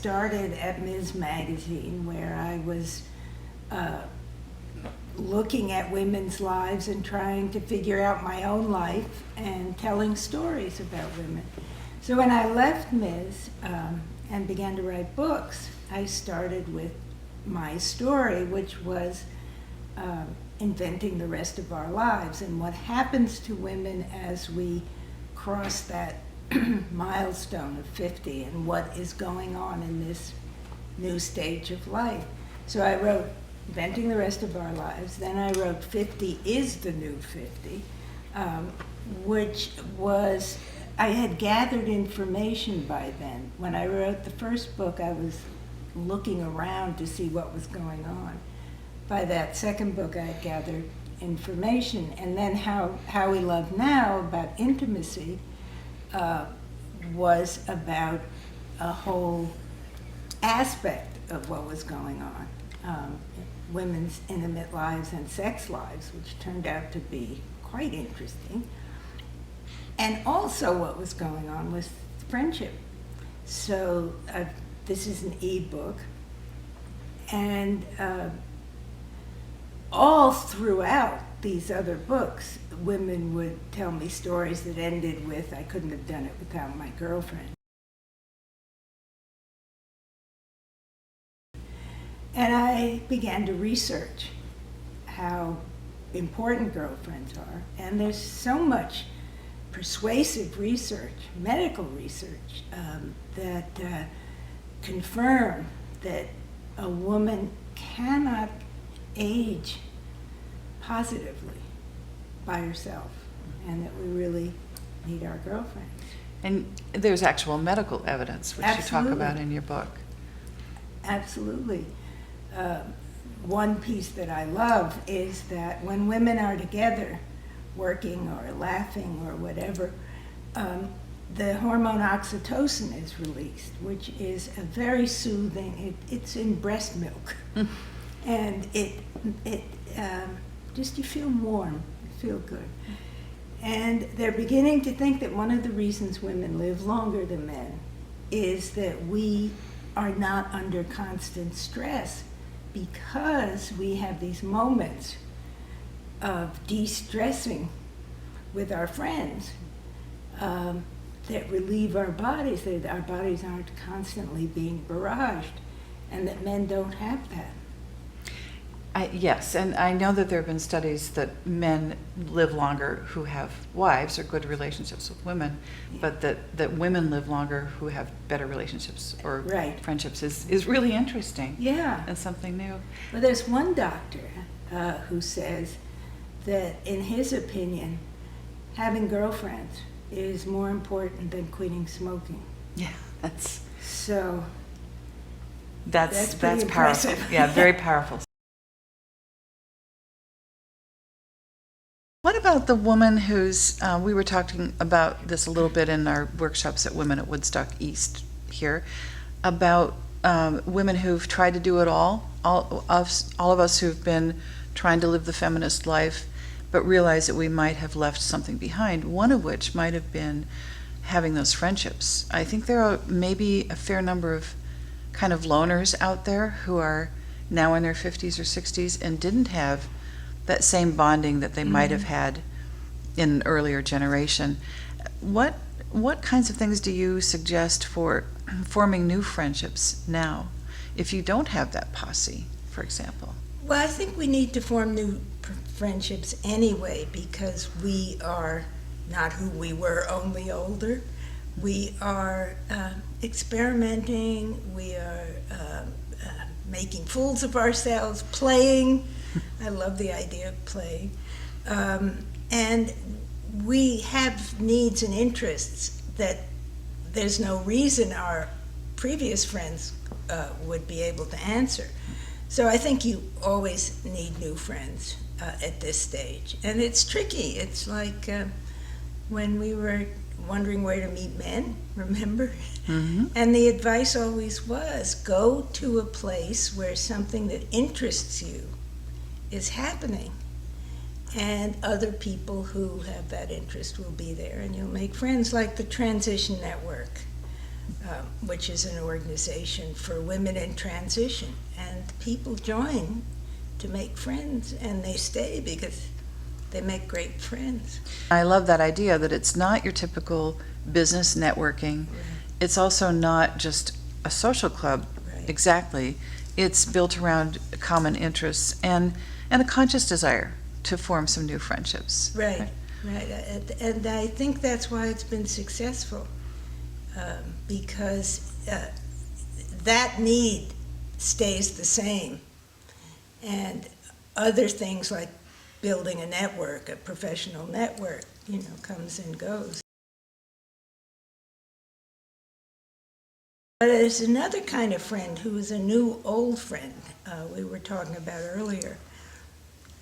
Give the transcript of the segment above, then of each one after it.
started at Ms. Magazine, where I was looking at women's lives and trying to figure out my own life and telling stories about women. So when I left Ms. And began to write books, I started with my story, which was inventing the rest of our lives and what happens to women as we cross that milestone of 50 and what is going on in this new stage of life. So I wrote Inventing the Rest of Our Lives. Then I wrote 50 is the New 50, which was, I had gathered information by then. When I wrote the first book, I was looking around to see what was going on. By that second book, I had gathered information. And then How We Love Now, about intimacy, was about a whole aspect of what was going on. Women's intimate lives and sex lives, which turned out to be quite interesting. And also what was going on was friendship. So this is an e-book. And all throughout these other books, women would tell me stories that ended with, I couldn't have done it without my girlfriend. And I began to research how important girlfriends are. And there's so much persuasive research, medical research, that confirm that a woman cannot age positively by herself, and that we really need our girlfriends. And there's actual medical evidence, which Absolutely. you talk about in your book. Absolutely. One piece that I love is that when women are together, working or laughing or whatever, the hormone oxytocin is released, which is a very soothing, it's in breast milk. And it just, you feel warm, you feel good. And they're beginning to think that one of the reasons women live longer than men is that we are not under constant stress because we have these moments of de-stressing with our friends that relieve our bodies, that our bodies aren't constantly being barraged, and that men don't have that. Yes, and I know that there have been studies that men live longer who have wives or good relationships with women, but that women live longer who have better relationships or Right. friendships is really interesting. Yeah. And something new. Well, there's one doctor who says that, in his opinion, having girlfriends is more important than quitting smoking. Yeah, that's So that's pretty powerful. impressive. Yeah, very powerful. What about the woman who's, we were talking about this a little bit in our workshops at Women at Woodstock East here, about women who've tried to do it all of us who've been trying to live the feminist life, but realize that we might have left something behind, one of which might have been having those friendships. I think there are maybe a fair number of kind of loners out there who are now in their 50s or 60s and didn't have that same bonding that they might have had in an earlier generation. What kinds of things do you suggest for forming new friendships now, if you don't have that posse, for example? Well, I think we need to form new friendships anyway, because we are not who we were, only older. We are experimenting, we are making fools of ourselves, playing. I love the idea of playing. And we have needs and interests that there's no reason our previous friends would be able to answer. So I think you always need new friends at this stage. And it's tricky. It's like when we were wondering where to meet men, remember? Mm-hmm. And the advice always was, go to a place where something that interests you is happening. And other people who have that interest will be there, and you'll make friends, like the Transition Network. which is an organization for women in transition. And people join to make friends, and they stay because they make great friends. I love that idea that it's not your typical business networking. Right. It's also not just a social club, Right. exactly. It's built around common interests and a conscious desire to form some new friendships. Right. And I think that's why it's been successful, because that need stays the same. And other things like building a network, a professional network, comes and goes. But there's another kind of friend who is a new old friend we were talking about earlier.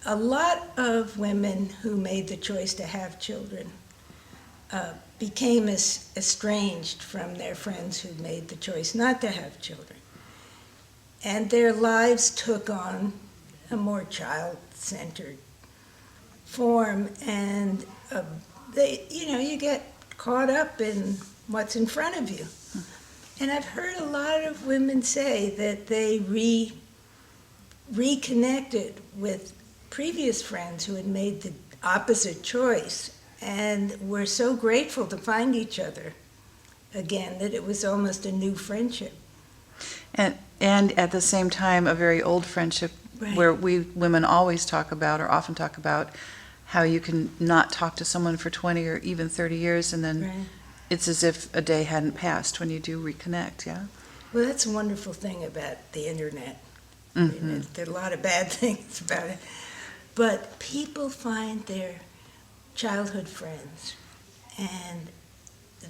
A lot of women who made the choice to have children became estranged from their friends who made the choice not to have children. And their lives took on a more child-centered form, and you get caught up in what's in front of you. And I've heard a lot of women say that they reconnected with previous friends who had made the opposite choice and were so grateful to find each other again that it was almost a new friendship. And at the same time, a very old friendship. Right. Where we women always talk about, or often talk about, how you can not talk to someone for 20 or even 30 years, and then Right. it's as if a day hadn't passed when you do reconnect, yeah? Well, that's a wonderful thing about the internet. Mm-hmm. There are a lot of bad things about it. But people find their childhood friends, and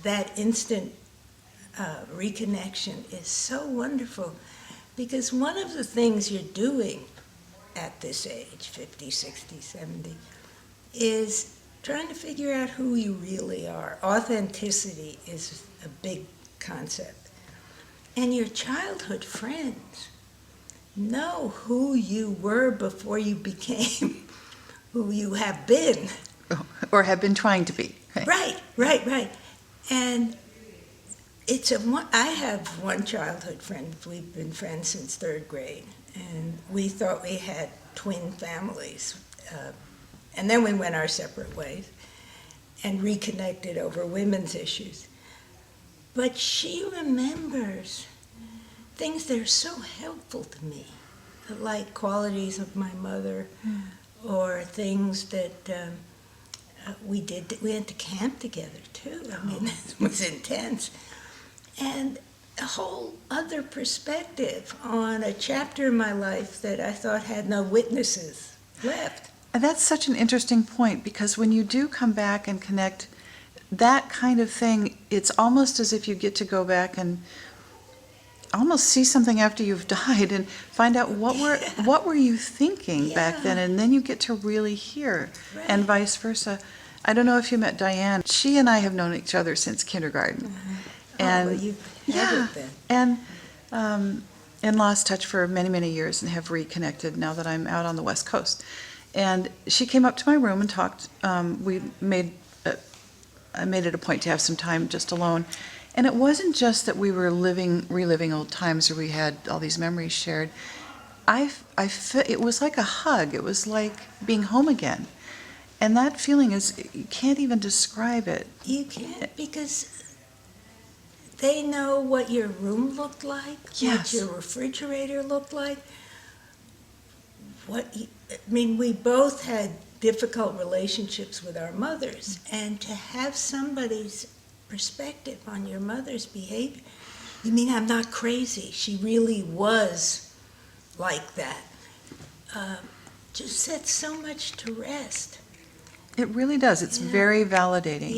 that instant reconnection is so wonderful, because one of the things you're doing at this age, 50, 60, 70, is trying to figure out who you really are. Authenticity is a big concept. And your childhood friends know who you were before you became who you have been. Or have been trying to be. Right. And I have one childhood friend. We've been friends since third grade, and we thought we had twin families. And then we went our separate ways and reconnected over women's issues. But she remembers things that are so helpful to me, like qualities of my mother, or things that we did. We went to camp together, too. I mean, it was intense. And a whole other perspective on a chapter in my life that I thought had no witnesses left. And that's such an interesting point, because when you do come back and connect, that kind of thing, it's almost as if you get to go back and almost see something after you've died and find out what were you thinking back then, and then you get to really hear, and vice versa. I don't know if you met Diane. She and I have known each other since kindergarten. And well, you have it then. And lost touch for many, many years, and have reconnected now that I'm out on the West Coast. And she came up to my room and talked. I made it a point to have some time just alone. And it wasn't just that we were reliving old times, or we had all these memories shared. It was like a hug. It was like being home again. And that feeling you can't even describe it. You can't, because they know what your room looked like, Yes. what your refrigerator looked like. We both had difficult relationships with our mothers, and to have somebody's perspective on your mother's behavior, you mean I'm not crazy, she really was like that, just sets so much to rest. It really does. It's very validating.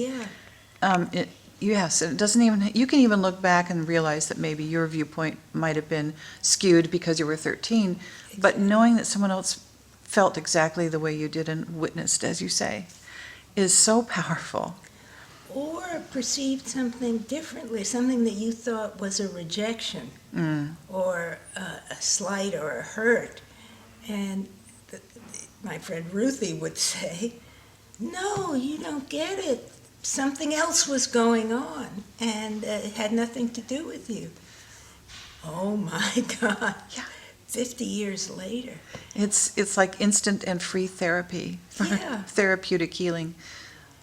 Yeah. Yes, it doesn't even. You can even look back and realize that maybe your viewpoint might have been skewed because you were 13, but knowing that someone else felt exactly the way you did and witnessed, as you say, is so powerful. Or perceived something differently, something that you thought was a rejection, or a slight or a hurt, and my friend Ruthie would say, "No, you don't get it. Something else was going on." And it had nothing to do with you. Oh my God. Yeah. 50 years later. It's like instant and free therapy for Yeah. therapeutic healing.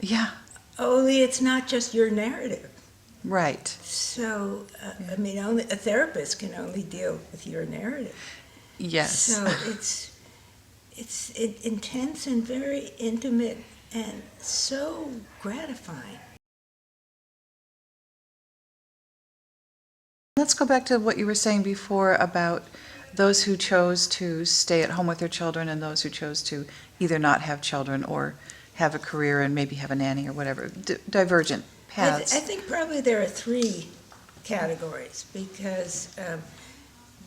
Yeah, Only it's not just your narrative. right. So, Yeah. I mean, only a therapist can only deal with your narrative. Yes. So it's intense and very intimate and so gratifying. Let's go back to what you were saying before about those who chose to stay at home with their children and those who chose to either not have children or have a career and maybe have a nanny or whatever. Divergent paths. I think probably there are three categories because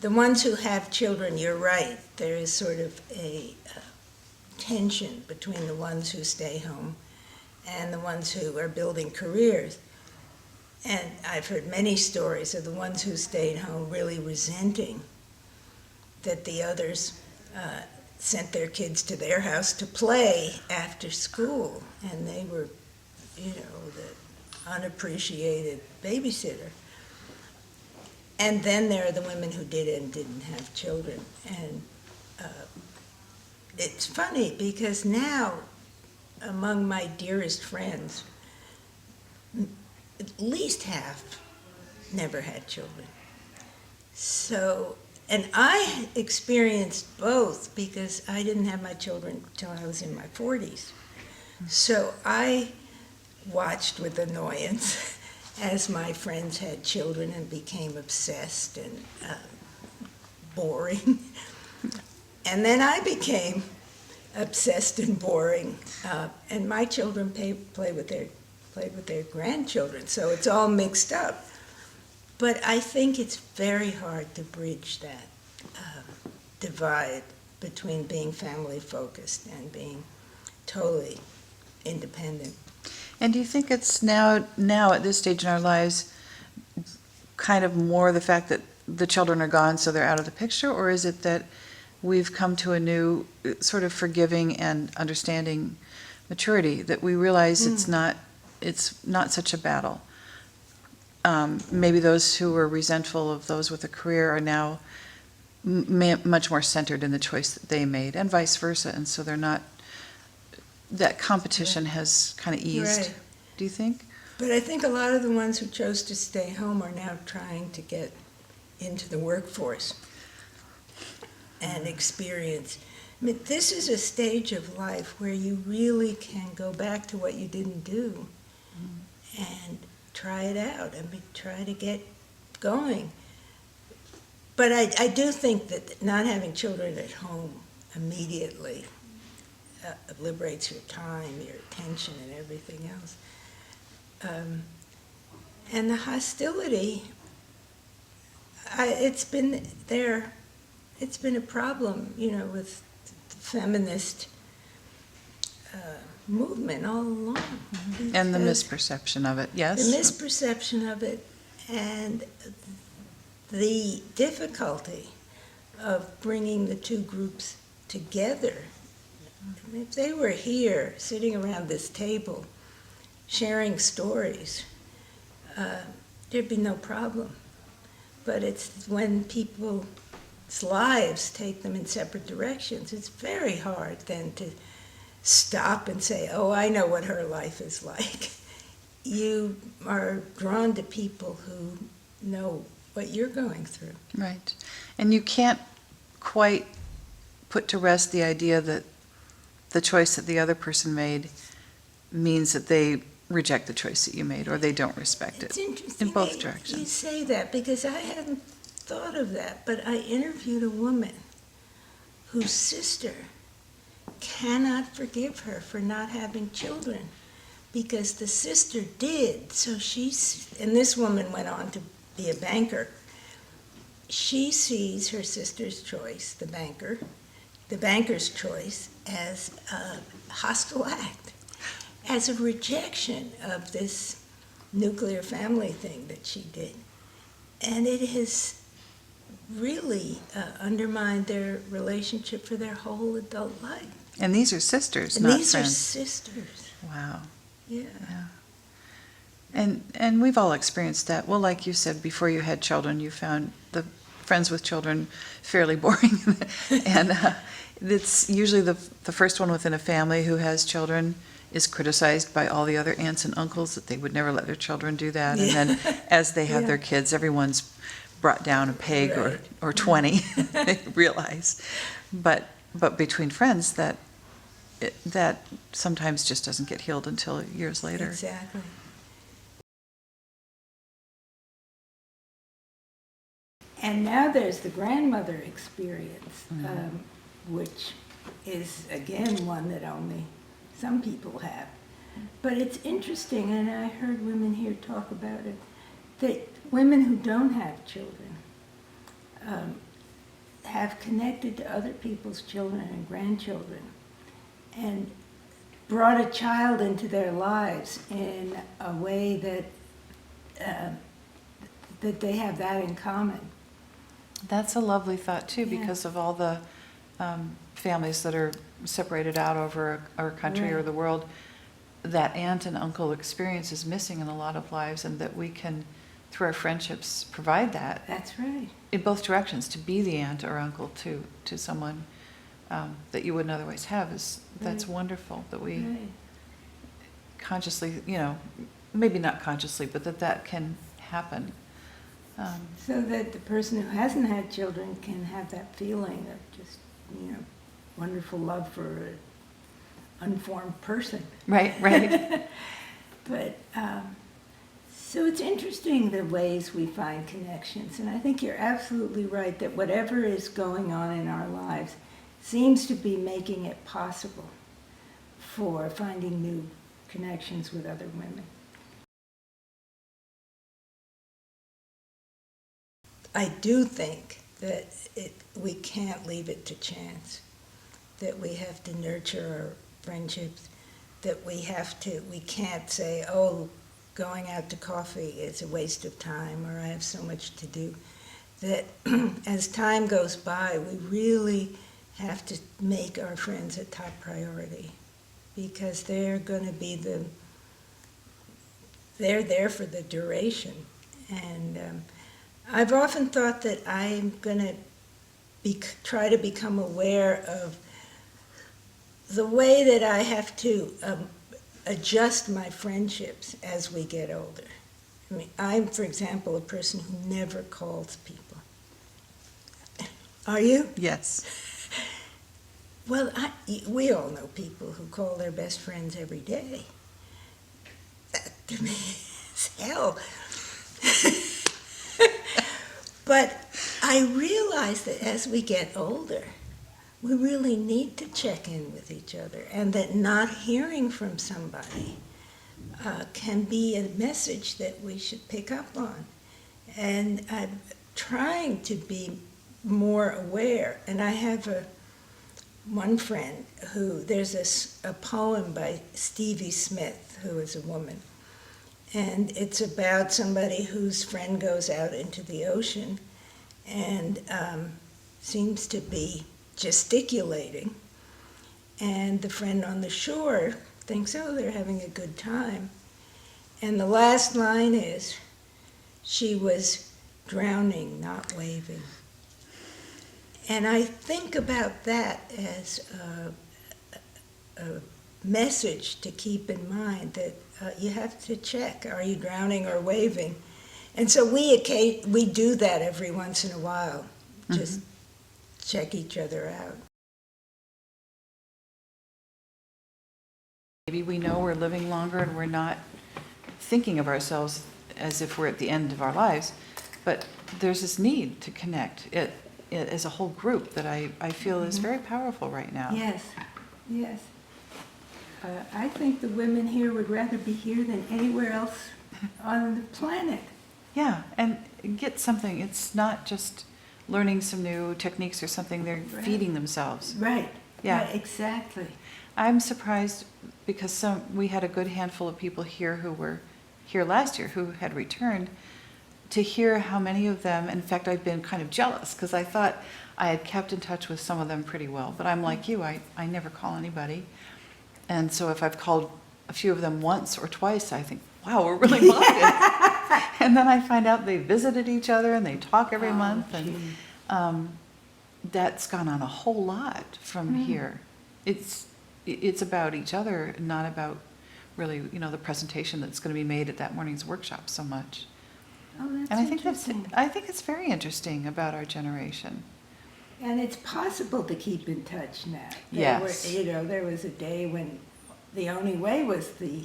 the ones who have children, you're right, there is sort of a tension between the ones who stay home and the ones who are building careers. And I've heard many stories of the ones who stayed home really resenting that the others sent their kids to their house to play after school, and they were, the unappreciated babysitter. And then there are the women who did and didn't have children. And it's funny because now, among my dearest friends, at least half never had children. So, and I experienced both because I didn't have my children until I was in my 40s. So I watched with annoyance as my friends had children and became obsessed and boring. And then I became obsessed and boring. And my children played with their grandchildren, so it's all mixed up. But I think it's very hard to bridge that divide between being family-focused and being totally independent. And do you think it's now at this stage in our lives kind of more the fact that the children are gone so they're out of the picture, or is it that we've come to a new sort of forgiving and understanding maturity, that we realize it's not such a battle? Maybe those who were resentful of those with a career are now much more centered in the choice that they made, and vice versa, and so they're not, that competition has kind of eased. Right. Do you think? But I think a lot of the ones who chose to stay home are now trying to get into the workforce and experience. I mean, this is a stage of life where you really can go back to what you didn't do and try it out. I mean, try to get going. But I do think that not having children at home immediately liberates your time, your attention, and everything else. And the hostility, it's been there. It's been a problem, with the feminist movement all along. And the misperception of it, yes? The misperception of it and the difficulty of bringing the two groups together. I mean, if they were here, sitting around this table, sharing stories, there'd be no problem. But it's when people's lives take them in separate directions, it's very hard then to stop and say, oh, I know what her life is like. You are drawn to people who know what you're going through. Right. And you can't quite put to rest the idea that the choice that the other person made means that they reject the choice that you made, or they don't respect it. It's interesting. In both You directions. say that because I hadn't thought of that, but I interviewed a woman whose sister cannot forgive her for not having children because the sister did. So and this woman went on to be a banker. She sees her sister's choice, the banker's choice, as a hostile act, as a rejection of this nuclear family thing that she did. And it has really undermined their relationship for their whole adult life. And these are sisters, And not these friends. are sisters. Wow. Yeah. Yeah. And we've all experienced that. Well, like you said, before you had children, you found the friends with children fairly boring. And it's usually the first one within a family who has children is criticized by all the other aunts and uncles that they would never let their children do that. And then as they have their kids, everyone's brought down a peg or 20, they realize. But between friends, that sometimes just doesn't get healed until years later. Exactly. And now there's the grandmother experience, which is, again, one that only some people have. But it's interesting, and I heard women here talk about it, that women who don't have children have connected to other people's children and grandchildren and brought a child into their lives in a way that they have that in common. That's a lovely thought, too, Yeah. because of all the families that are separated out over our country or the world. That aunt and uncle experience is missing in a lot of lives, and that we can, through our friendships, provide that That's right. in both directions. To be the aunt or uncle to someone that you wouldn't otherwise have that's wonderful. That we Right. consciously, maybe not consciously, but that can happen. So that the person who hasn't had children can have that feeling of just, wonderful love for an unformed person. Right. But, so it's interesting the ways we find connections. And I think you're absolutely right that whatever is going on in our lives seems to be making it possible for finding new connections with other women. I do think that we can't leave it to chance, that we have to nurture our friendships, that we can't say, oh, going out to coffee is a waste of time, or I have so much to do. That as time goes by, we really have to make our friends a top priority, because they're going to be they're there for the duration. And I've often thought that I'm going to try to become aware of the way that I have to adjust my friendships as we get older. I mean, I'm, for example, a person who never calls people. Are you? Yes. Well, we all know people who call their best friends every day. That, to me, is hell. But I realize that as we get older, we really need to check in with each other, and that not hearing from somebody can be a message that we should pick up on. And I'm trying to be more aware. And I have one friend there's a poem by Stevie Smith, who is a woman. And it's about somebody whose friend goes out into the ocean and seems to be gesticulating. And the friend on the shore thinks, oh, they're having a good time. And the last line is, she was drowning, not waving. And I think about that as a message to keep in mind, that you have to check, are you drowning or waving? And so we do that every once in a while, just check each other out. Maybe we know we're living longer and we're not thinking of ourselves as if we're at the end of our lives, but there's this need to connect it as a whole group that I feel is very powerful right now. Yes. I think the women here would rather be here than anywhere else on the planet. Yeah, and get something. It's not just learning some new techniques or something. They're feeding themselves. Right. Yeah. Right, exactly. I'm surprised because we had a good handful of people here who were here last year who had returned, to hear how many of them, in fact, I've been kind of jealous because I thought I had kept in touch with some of them pretty well. But I'm like you, I never call anybody. And so if I've called a few of them once or twice, I think, wow, we're really bonded. And then I find out they visited each other and they talk every month, and that's gone on a whole lot from here. It's about each other, not about really, the presentation that's going to be made at that morning's workshop so much. Oh, that's And interesting. I think it's very interesting about our generation. And it's possible to keep in touch now. Yes. There was a day when the only way was the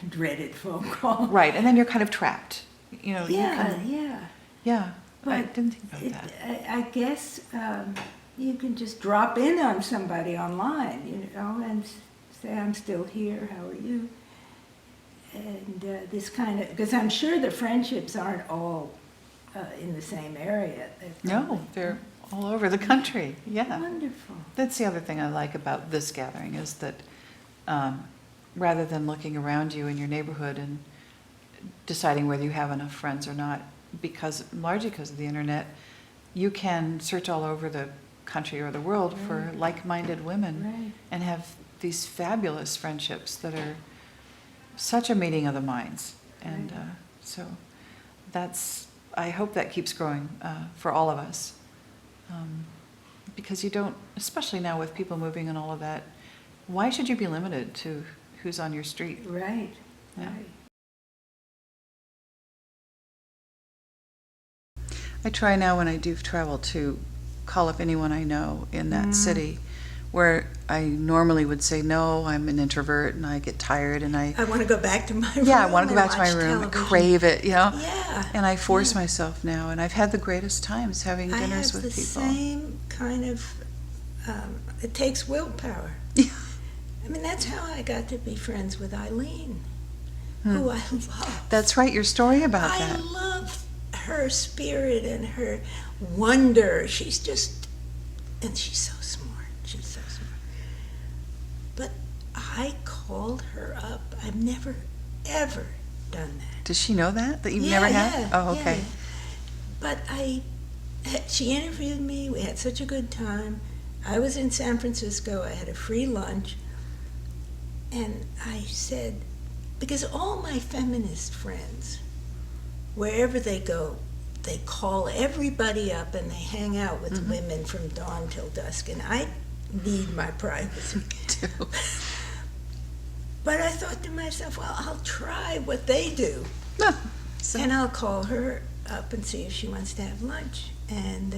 dreaded phone call. Right, and then you're kind of trapped. You can, yeah. But I didn't think about that. I guess you can just drop in on somebody online, and say, I'm still here, how are you? And this kind of, because I'm sure the friendships aren't all in the same area. No, they're all over the country. Yeah. Wonderful. That's the other thing I like about this gathering, is that rather than looking around you in your neighborhood and deciding whether you have enough friends or not, largely because of the internet, you can search all over the country or the world for like-minded women and have these fabulous friendships that are such a meeting of the minds. And so I hope that keeps growing for all of us. Because you don't, especially now with people moving and all of that, why should you be limited to who's on your street? Right, Yeah. right. I try now when I do travel to call up anyone I know in that city, where I normally would say, no, I'm an introvert and I get tired and I want to go back to my room. I want to go and back to my watch room, television. crave it, Yeah. And I force myself now, and I've had the greatest times having dinners with people. I have the same kind of, it takes willpower. Yeah. I mean, that's how I got to be friends with Eileen, who I love. That's right, your story about I that. love her spirit and her wonder. She's just, and she's so smart. She's so smart. But I called her up. I've never, ever done that. Does she know that you've never had? Yeah, Oh, okay. yeah. But she interviewed me. We had such a good time. I was in San Francisco. I had a free lunch. And I said, because all my feminist friends, wherever they go, they call everybody up and they hang out with women from dawn till dusk. And I need my privacy. Too. But I thought to myself, well, I'll try what they do. And I'll call her up and see if she wants to have lunch. And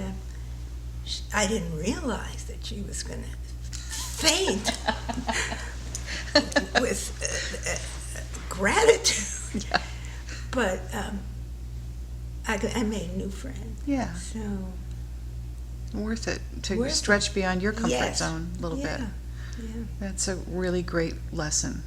I didn't realize that she was going to faint with gratitude. Yeah. But I made a new friend. Yeah. So Worth it to Worth stretch beyond your comfort yes. zone a little bit. Yeah. That's a really great lesson.